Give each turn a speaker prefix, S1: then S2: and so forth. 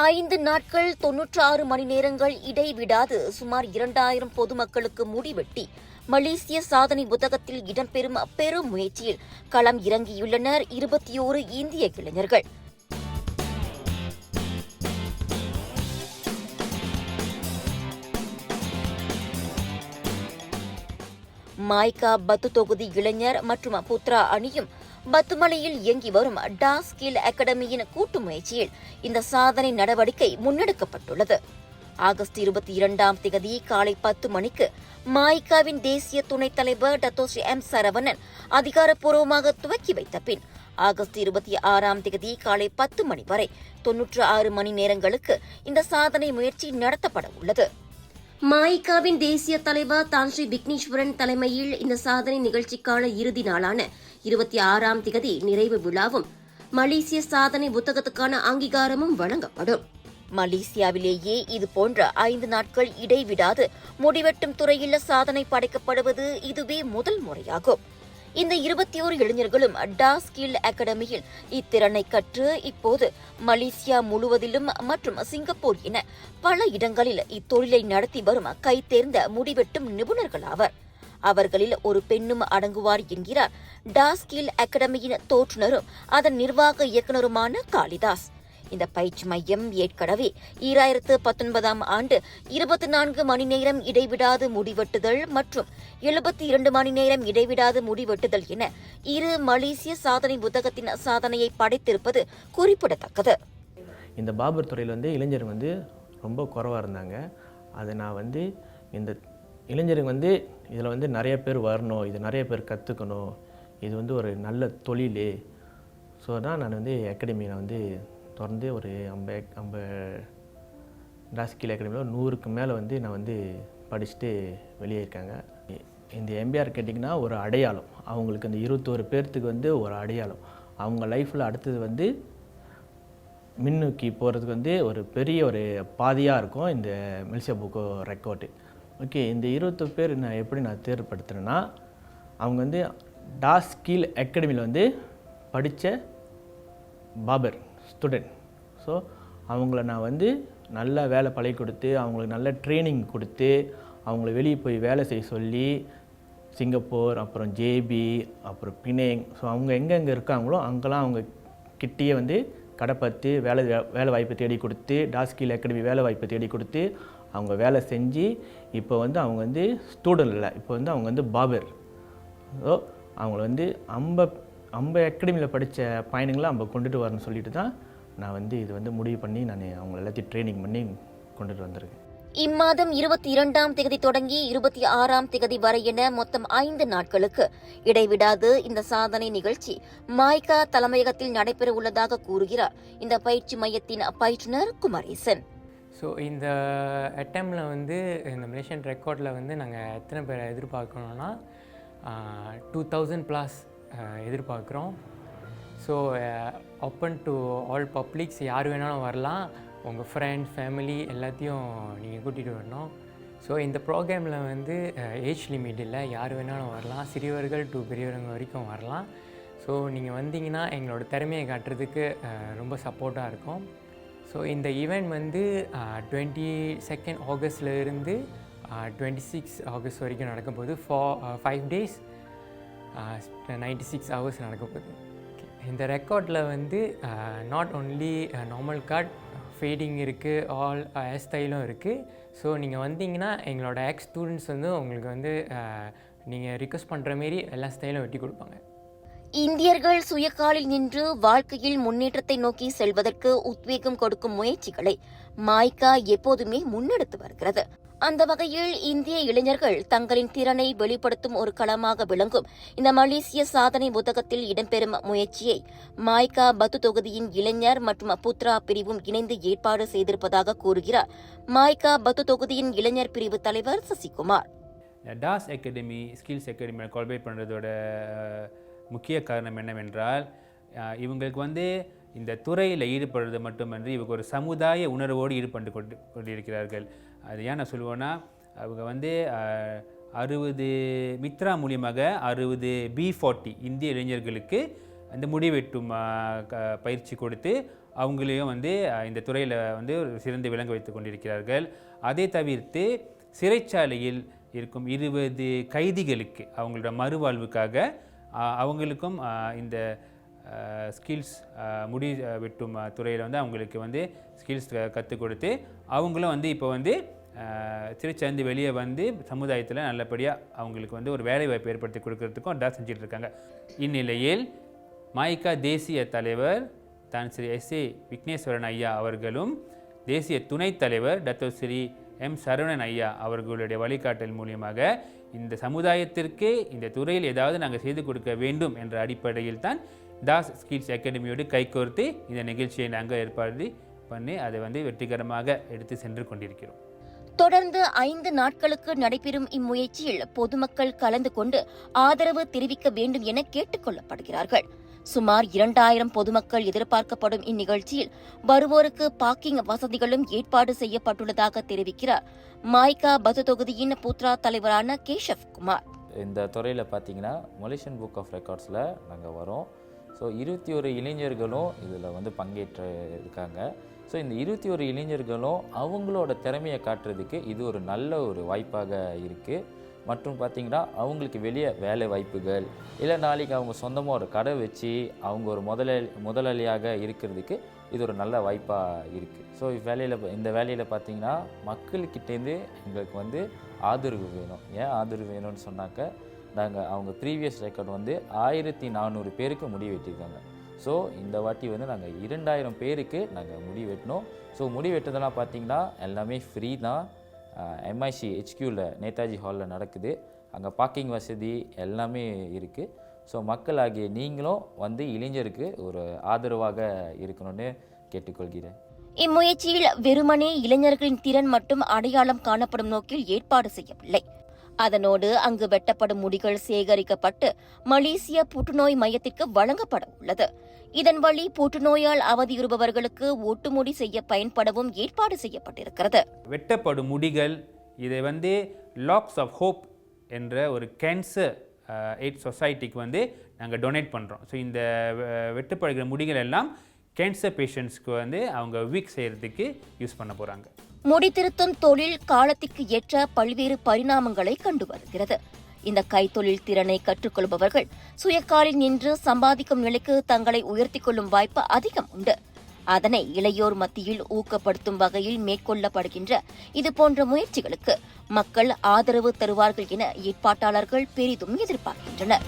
S1: 5 நாட்கள் 96 மணி நேரங்கள் இடைவிடாது சுமார் 2000 பொதுமக்களுக்கு முடிவெட்டி மலேசிய சாதனை புத்தகத்தில் இடம்பெறும் பெரும் முயற்சியில் களம் இறங்கியுள்ளனர் 21 இந்திய இளைஞர்கள். மாய்கா பத்து தொகுதி இளைஞர் மற்றும் புத்ரா அணியும் பத்துமலையில் இயங்கி வரும் டாஸ் ஸ்கில் அகாடமியின் கூட்டு முயற்சியில் இந்த சாதனை நடவடிக்கை முன்னெடுக்கப்பட்டுள்ளது. ஆகஸ்ட் 22 காலை 10 மணிக்கு மாய்காவின் தேசிய துணைத் தலைவர் டத்தோஸ்ரீ எம் சரவணன் அதிகாரப்பூர்வமாக துவக்கி வைத்த பின் ஆகஸ்ட் 26 காலை 10 மணி வரை 96 மணி நேரங்களுக்கு இந்த சாதனை முயற்சி நடத்தப்பட உள்ளது. மாய்காவின் தேசிய தலைவர் தான்ஸ்ரீ விக்னேஸ்வரன் தலைமையில் இந்த சாதனை நிகழ்ச்சிக்கான இறுதி நாளான 26 நிறைவு விழாவும் மலேசிய சாதனை புத்தகத்துக்கான அங்கீகாரமும் வழங்கப்படும். மலேசியாவிலேயே இதுபோன்ற 5 நாட்கள் இடைவிடாது முடிவெட்டும் துறையில் சாதனை படைக்கப்படுவது இதுவே முதல் முறையாகும். இந்த 21 இளைஞர்களும் டாஸ் ஸ்கில் அகாடமியில் இத்திறனை கற்று இப்போது மலேசியா முழுவதிலும் மற்றும் சிங்கப்பூர் என பல இடங்களில் இத்தொழிலை நடத்தி வரும் கைதேர்ந்த முடிவெட்டும் நிபுணர்களாவர். அவர்களில் ஒரு பெண்ணும் அடங்குவார் என்கிறார் டாஸ் ஸ்கில் அகாடமியின் தோற்றுநரும் அதன் நிர்வாக இயக்குநருமான காளிதாஸ். இந்த பயிற்சி மையம் ஏற்கனவே 2019 ஆண்டு 24 மணி நேரம் இடைவிடாது முடிவெட்டுதல் மற்றும் 72 மணி நேரம் இடைவிடாது முடிவெட்டுதல் என 2 மலேசிய சாதனை புத்தகத்தின் சாதனையை படைத்திருப்பது குறிப்பிடத்தக்கது.
S2: இந்த பாபர் துறையில் இளைஞர் ரொம்ப குறைவாக இருந்தாங்க. அதை நான் இந்த இளைஞருக்கு இதில் நிறைய பேர் வரணும், இது நிறைய பேர் கற்றுக்கணும், இது ஒரு நல்ல தொழில். ஸோ தான் நான் அகாடமியில் தொடர்ந்து ஒரு 50 டாஸ் ஸ்கில் அகாடமியில் 100க்கு மேலே நான் படிச்சுட்டு வெளியே இருக்காங்க. இந்த எம்பிஆர் கேட்டிங்கன்னா ஒரு அடையாளம், அவங்களுக்கு அந்த 21 பேர்த்துக்கு ஒரு அடையாளம். அவங்க லைஃப்பில் அடுத்தது மின்னூக்கி போகிறதுக்கு ஒரு பெரிய ஒரு பாதையாக இருக்கும் இந்த மலேசியா புக் ரெக்கார்டு. ஓகே, இந்த 20 பேர் நான் எப்படி தேர்வுப்படுத்துகிறேன்னா, அவங்க டாஸ் ஸ்கில் அகாடமியில் படித்த பாபர் ஸ்டூடெண்ட். ஸோ அவங்கள நான் நல்ல வேலை பழகி கொடுத்து, அவங்களுக்கு நல்ல ட்ரைனிங் கொடுத்து, அவங்கள வெளியே போய் வேலை செய்ய சொல்லி சிங்கப்பூர், அப்புறம் ஜேபி, அப்புறம் பினேங், ஸோ அவங்க எங்கெங்கே இருக்காங்களோ அங்கெல்லாம் அவங்க கிட்டேயே கடை பார்த்து வேலை வாய்ப்பை தேடி கொடுத்து, டாஸ் ஸ்கில் அகாடமி வேலை வாய்ப்பை தேடி கொடுத்து அவங்க வேலை செஞ்சு இப்போ அவங்க ஸ்டூடெண்ட் இல்லை, இப்போ அவங்க பாபர். ஸோ அவங்கள 50 அகாடமியில் படித்த பயணங்களை நம்ம கொண்டுட்டு வரணும்னு சொல்லிட்டு தான் நான் இது முடிவு பண்ணி நான் அவங்க எல்லாத்தையும் ட்ரைனிங் பண்ணி கொண்டுட்டு வந்திருக்கேன்.
S1: இம்மாதம் 22 தொடங்கி 26 வரை என மொத்தம் 5 நாட்களுக்கு இடைவிடாது இந்த சாதனை நிகழ்ச்சி மாய்கா தலைமையகத்தில் நடைபெற உள்ளதாக கூறுகிறார் இந்த பயிற்சி மையத்தின் பயிற்றுனர் குமரேசன்.
S3: ஸோ இந்த அட்டெம்ப்டில் இந்த மலேசியன் ரெக்கார்டில் நாங்கள் எத்தனை பேரை எதிர்பார்க்கணுன்னா 2000+ எதிர்பார்க்குறோம். So open to all publics, யார் வேணாலும் வரலாம். உங்கள் ஃப்ரெண்ட்ஸ், ஃபேமிலி எல்லாத்தையும் நீங்கள் கூட்டிகிட்டு வரணும். ஸோ இந்த ப்ரோக்ராமில் ஏஜ் லிமிட் இல்லை, யார் வேணாலும் வரலாம், சிறியவர்கள் டு பெரியவங்க வரைக்கும் வரலாம். ஸோ நீங்கள் வந்தீங்கன்னா எங்களோட திறமையை காட்டுறதுக்கு ரொம்ப சப்போர்ட்டாக இருக்கும். ஸோ இந்த ஈவெண்ட் 22 ஆகஸ்ட்லேருந்து 26 ஆகஸ்ட் வரைக்கும் நடக்கும் போது 5 days 96 hours நடக்க போகுது. இந்த ரெக்கார்டில் not only normal cut, fading இருக்குது, ஆல் ஹேர் ஸ்டைலும் இருக்குது. ஸோ நீங்கள் வந்தீங்கன்னா எங்களோட எக்ஸ் ஸ்டூடெண்ட்ஸ் உங்களுக்கு நீங்கள் ரிக்வெஸ்ட் பண்ணுற மாரி எல்லா ஸ்டைலும் வெட்டி கொடுப்பாங்க.
S1: இந்தியர்கள் சுயகாலில் நின்று வாழ்க்கையில் முன்னேற்றத்தை நோக்கி செல்வதற்கு உத்வேகம் கொடுக்கும் முயற்சிகளை மாய்கா எப்போதுமே முன்னெடுத்து வருகிறது. அந்த வகையில் இந்திய இளைஞர்கள் தங்களின் திறனை வெளிப்படுத்தும் ஒரு களமாக விளங்கும் இந்த மலேசிய சாதனை புத்தகத்தில் இடம்பெறும் முயற்சியை மாய்கா பத்து தொகுதியின் இளைஞர் மற்றும் புத்ரா பிரிவும் இணைந்து ஏற்பாடு செய்திருப்பதாக கூறுகிறார் மாய்கா பத்து தொகுதியின் இளைஞர் பிரிவு தலைவர் சசிகுமார்.
S4: டாஸ் அகாடமி ஸ்கில்ஸ் அகாடமியை கொல்பேட் பண்ணுறதோட முக்கிய காரணம் என்னவென்றால், இவங்களுக்கு இந்த துறையில் ஈடுபடுறது மட்டுமன்றி இவங்க ஒரு சமுதாய உணர்வோடு ஈடுபட்டு கொண்டிருக்கிறார்கள். அது ஏன் நான் சொல்லுவேன்னா, அவங்க 60 மித்ரா மூலியமாக 60 B40 இந்திய இளைஞர்களுக்கு அந்த முடிவெட்டும் பயிற்சி கொடுத்து அவங்களையும் வந்து இந்த துறையில் வந்து ஒரு சிறந்து விளங்க வைத்து கொண்டிருக்கிறார்கள். அதை தவிர்த்து சிறைச்சாலையில் இருக்கும் 20 கைதிகளுக்கு அவங்களோட மறுவாழ்வுக்காக அவங்களுக்கும் இந்த ஸ்கில்ஸ் முடி வெட்டும் துறையில் வந்து அவங்களுக்கு வந்து ஸ்கில்ஸ் கற்றுக் கொடுத்து அவங்களும் வந்து இப்போ வந்து சிறைச்சார்ந்து வெளியே வந்து சமுதாயத்தில் நல்லபடியாக அவங்களுக்கு வந்து ஒரு வேலை வாய்ப்பு ஏற்படுத்தி கொடுக்கறதுக்கும் டா செஞ்சுட்டு இருக்காங்க. இந்நிலையில் மாய்கா தேசிய தலைவர் தான் ஸ்ரீ S.A. விக்னேஸ்வரன் ஐயா அவர்களும் தேசிய துணைத் தலைவர் டாக்டர் ஸ்ரீ M. சரவணன் ஐயா அவர்களுடைய வழிகாட்டல் மூலியமாக இந்த சமுதாயத்திற்கு இந்த துறையில் ஏதாவது நாங்கள் செய்து கொடுக்க வேண்டும் என்ற அடிப்படையில் தான் தாஸ் ஸ்கில்ஸ் அகாடமியோடு கைகோர்த்து இந்த நிகழ்ச்சியை நாங்கள் ஏற்பாடு பண்ணி அதை வந்து வெற்றிகரமாக எடுத்து சென்று கொண்டிருக்கிறோம்.
S1: தொடர்ந்து 5 நாட்களுக்கு நடைபெறும் இம்முயற்சியில் பொதுமக்கள் கலந்து கொண்டு ஆதரவு தெரிவிக்க வேண்டும் என கேட்டுக் கொள்ளப்படுகிறார்கள். சுமார் 2000 பொதுமக்கள் எதிர்பார்க்கப்படும் இந்நிகழ்ச்சியில் வருவோருக்கு பார்க்கிங் வசதிகளும் ஏற்பாடு செய்யப்பட்டுள்ளதாக தெரிவிக்கிறார் மாய்கா பத்து தொகுதியின் புத்ரா தலைவரான கேஷவ் குமார்.
S5: இந்த துறையில் பார்த்தீங்கன்னா மலேசியன் புக் ஆஃப் ரெக்கார்ட்ஸில் நாங்கள் வரோம். ஸோ 21 இளைஞர்களும் இதில் வந்து பங்கேற்று இருக்காங்க. ஸோ இந்த 21 இளைஞர்களும் அவங்களோட திறமையை காட்டுறதுக்கு இது ஒரு நல்ல ஒரு வாய்ப்பாக இருக்குது. மற்றும் பார்த்திங்கன்னா அவங்களுக்கு வெளியே வேலை வாய்ப்புகள் இல்லை நாளைக்கு அவங்க சொந்தமாக ஒரு கடை வச்சு அவங்க ஒரு முதலாளியாக இருக்கிறதுக்கு இது ஒரு நல்ல வாய்ப்பாக இருக்குது. ஸோ இந்த வேலையில் பார்த்திங்கன்னா மக்கள்கிட்டேருந்து எங்களுக்கு வந்து ஆதரவு வேணும். ஏன் ஆதரவு வேணும்னு சொன்னாக்க நாங்கள் அவங்க ப்ரீவியஸ் ரெக்கார்ட் வந்து 1400 பேருக்கு முடி வெட்டியிருக்காங்க. ஸோ இந்த வாட்டி வந்து நாங்கள் 2000 பேருக்கு நாங்கள் முடி வெட்டினோம். ஸோ முடி வெட்டுறதெல்லாம் பார்த்திங்கன்னா எல்லாமே ஃப்ரீ தான். MIC HQவில் நேதாஜி ஹாலில் நடக்குது. அங்கே பார்க்கிங் வசதி எல்லாமே இருக்குது. ஸோ மக்கள் ஆகிய நீங்களும் வந்து இளைஞருக்கு ஒரு ஆதரவாக இருக்கணும்னு கேட்டுக்கொள்கிறேன்.
S1: இம்முயற்சியில் வெறுமனே இளைஞர்களின் திறன் மட்டும் அடையாளம் காணப்படும் நோக்கில் ஏற்பாடு செய்யவில்லை. அதனோடு அங்கு வெட்டப்படும் முடிகள் சேகரிக்கப்பட்டு மலேசிய புற்றுநோய் மையத்திற்கு வழங்கப்பட உள்ளது. இதன் வழி புற்றுநோயால் அவதியுறுபவர்களுக்கு ஒட்டுமுடி செய்ய பயன்படவும் ஏற்பாடு செய்யப்பட்டிருக்கிறது.
S4: வெட்டப்படும் முடிகள் இதை வந்து லாக்ஸ் ஆஃப் ஹோப் என்ற ஒரு கேன்சர் எய்ட் சொசைட்டிக்கு வந்து நாங்கள் டொனேட் பண்ணுறோம். ஸோ இந்த வெட்டப்படுகிற முடிகள் எல்லாம் கேன்சர் பேஷண்ட்ஸ்க்கு வந்து அவங்க வீக் செய்கிறதுக்கு யூஸ் பண்ண போகிறாங்க.
S1: முடித்திருத்தும் தொழில் காலத்திற்கு ஏற்ற பல்வேறு பரிணாமங்களை கண்டு வருகிறது. இந்த கைத்தொழில் திறனை கற்றுக்கொள்பவர்கள் சுயக்காலில் நின்று சம்பாதிக்கும் நிலைக்கு தங்களை உயர்த்திக் கொள்ளும் வாய்ப்பு அதிகம் உண்டு. அதனை இளையோர் மத்தியில் ஊக்கப்படுத்தும் வகையில் மேற்கொள்ளப்படுகின்ற இதுபோன்ற முயற்சிகளுக்கு மக்கள் ஆதரவு தருவார்கள் என ஏற்பாட்டாளர்கள் பெரிதும் எதிர்பார்க்கின்றனர்.